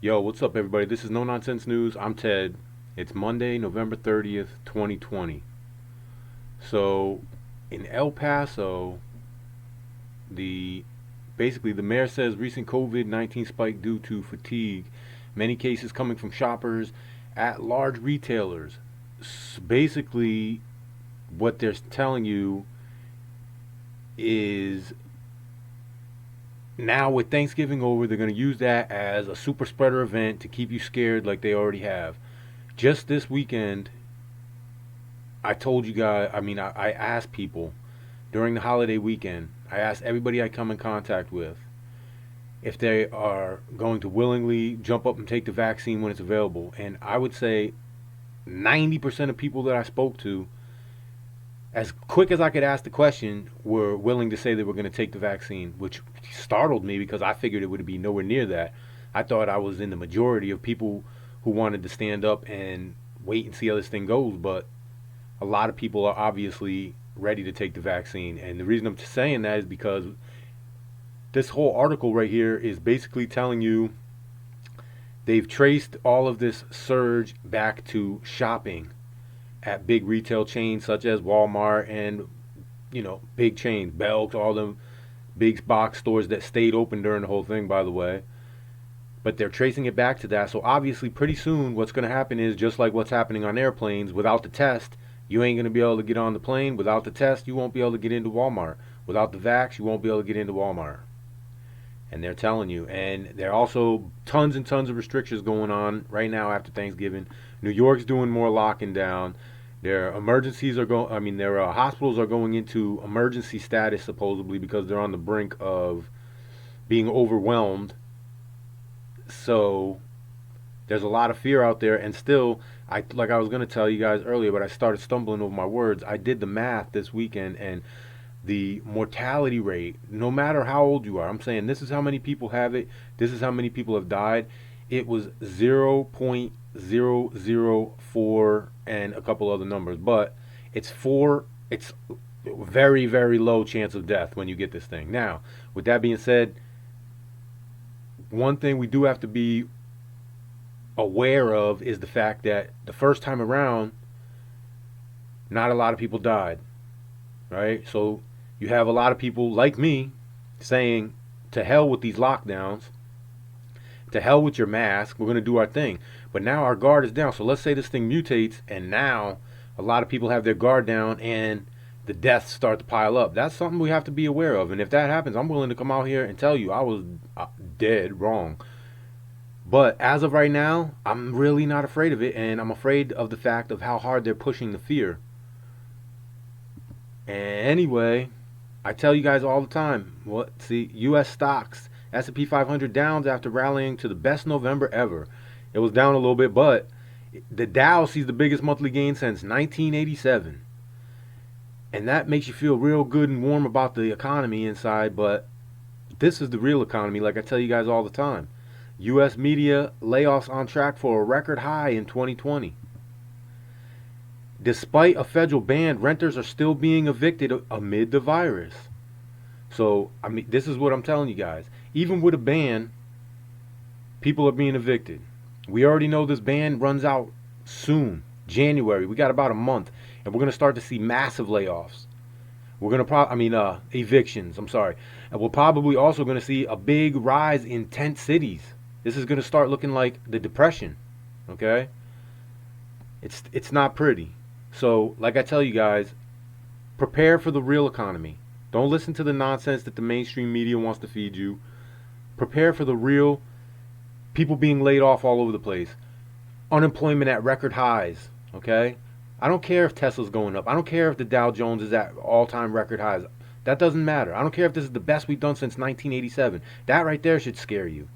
Yo, what's up, everybody? This is No Nonsense News. I'm Ted. It's Monday, November 30th, 2020. So, in El Paso, the basically the mayor says recent COVID-19 spike due to fatigue. Many cases coming from shoppers at large retailers. Basically, what they're telling you is now with Thanksgiving over, they're going to use that as a super spreader event to keep you scared like they already have. Just this weekend, I told you guys, I asked people during the holiday weekend, I asked everybody I come in contact with if they are going to willingly jump up and take the vaccine when it's available. And I would say 90% of people that I spoke to, as quick as I could ask the question, were willing to say they were going to take the vaccine, which startled me because I figured it would be nowhere near that. I thought I was in the majority of people who wanted to stand up and wait and see how this thing goes, but a lot of people are obviously ready to take the vaccine. And the reason I'm saying that is because this whole article right here is basically telling you they've traced all of this surge back to shopping at big retail chains such as Walmart and big chains, Belk, all them big box stores that stayed open during the whole thing, by the way. But they're tracing it back to that. So obviously pretty soon what's going to happen is just like what's happening on airplanes. Without the test, you ain't going to be able to get on the plane. Without the test, you won't be able to get into Walmart. Without the vax, you won't be able to get into Walmart. And they're telling you. And there are also tons and tons of restrictions going on right now after Thanksgiving. New York's doing more locking down. Their emergencies are going. Their hospitals are going into emergency status supposedly because they're on the brink of being overwhelmed. So there's a lot of fear out there, and still, like I was going to tell you guys earlier, but I started stumbling over my words. I did the math this weekend, and the mortality rate, no matter how old you are, I'm saying this is how many people have it. This is how many people have died. It was 0.004 and a couple other numbers, but it's four. It's very, very low chance of death when you get this thing. Now, with that being said, one thing we do have to be aware of is the fact that the first time around, not a lot of people died, right? So you have a lot of people like me saying, to hell with these lockdowns, to hell with your mask, we're going to do our thing. But now our guard is down. So let's say this thing mutates and now a lot of people have their guard down and the deaths start to pile up. That's something we have to be aware of. And if that happens, I'm willing to come out here and tell you I was dead wrong. But as of right now, I'm really not afraid of it. And I'm afraid of the fact of how hard they're pushing the fear. And anyway, I tell you guys all the time, see, U.S. stocks, S&P 500 downs after rallying to the best November ever. It was down a little bit, but the Dow sees the biggest monthly gain since 1987. And that makes you feel real good and warm about the economy inside, but this is the real economy, like I tell you guys all the time. U.S. media layoffs on track for a record high in 2020. Despite a federal ban, renters are still being evicted amid the virus. So, this is what I'm telling you guys. Even with a ban, people are being evicted. We already know this ban runs out soon, January. We got about a month, and we're going to start to see massive layoffs. We're going to evictions, I'm sorry. And we're probably also going to see a big rise in tent cities. This is going to start looking like the Depression, okay? It's not pretty. So, like I tell you guys, prepare for the real economy. Don't listen to the nonsense that the mainstream media wants to feed you. Prepare for the real people being laid off all over the place. Unemployment at record highs, okay? I don't care if Tesla's going up. I don't care if the Dow Jones is at all-time record highs. That doesn't matter. I don't care if this is the best we've done since 1987. That right there should scare you.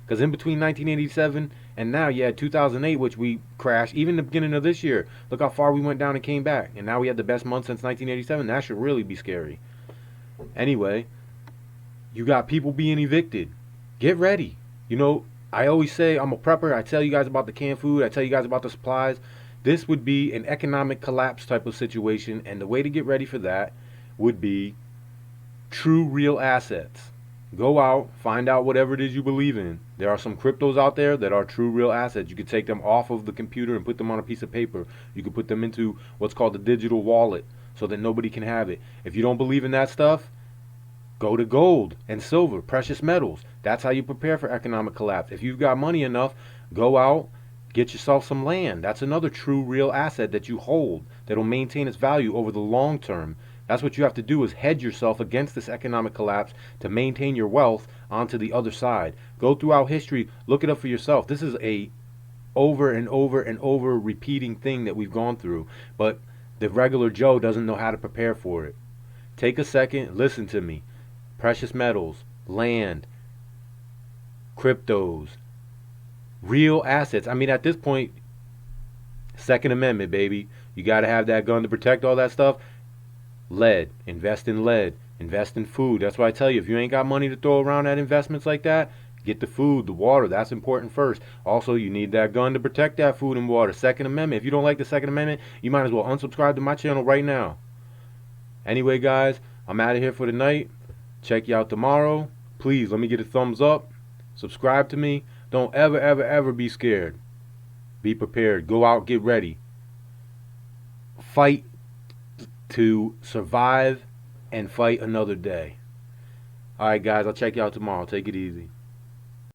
Because in between 1987 and now, you had 2008, which we crashed. Even the beginning of this year, look how far we went down and came back. And now we had the best month since 1987. That should really be scary. Anyway, you got people being evicted. Get ready. I always say I'm a prepper. I tell you guys about the canned food. I tell you guys about the supplies. This would be an economic collapse type of situation. And the way to get ready for that would be true real assets. Go out, find out whatever it is you believe in. There are some cryptos out there that are true real assets. You could take them off of the computer and put them on a piece of paper. You could put them into what's called a digital wallet so that nobody can have it. If you don't believe in that stuff, go to gold and silver, precious metals. That's how you prepare for economic collapse. If you've got money enough, go out, get yourself some land. That's another true real asset that you hold that'll maintain its value over the long term. That's what you have to do, is hedge yourself against this economic collapse to maintain your wealth onto the other side. Go throughout history, look it up for yourself. This is a over and over and over repeating thing that we've gone through, but the regular Joe doesn't know how to prepare for it. Take a second, listen to me. Precious metals, land, cryptos, real assets. I mean, at this point, Second Amendment, baby. You got to have that gun to protect all that stuff. Lead, invest in food. That's why I tell you, if you ain't got money to throw around at investments like that, get the food, the water. That's important first. Also, you need that gun to protect that food and water. Second Amendment. If you don't like the Second Amendment, you might as well unsubscribe to my channel right now. Anyway, guys, I'm out of here for the night. Check you out tomorrow. Please let me get a thumbs up. Subscribe to me. Don't ever, ever, ever be scared. Be prepared. Go out, get ready. Fight to survive and fight another day. Alright, guys, I'll check you out tomorrow. Take it easy.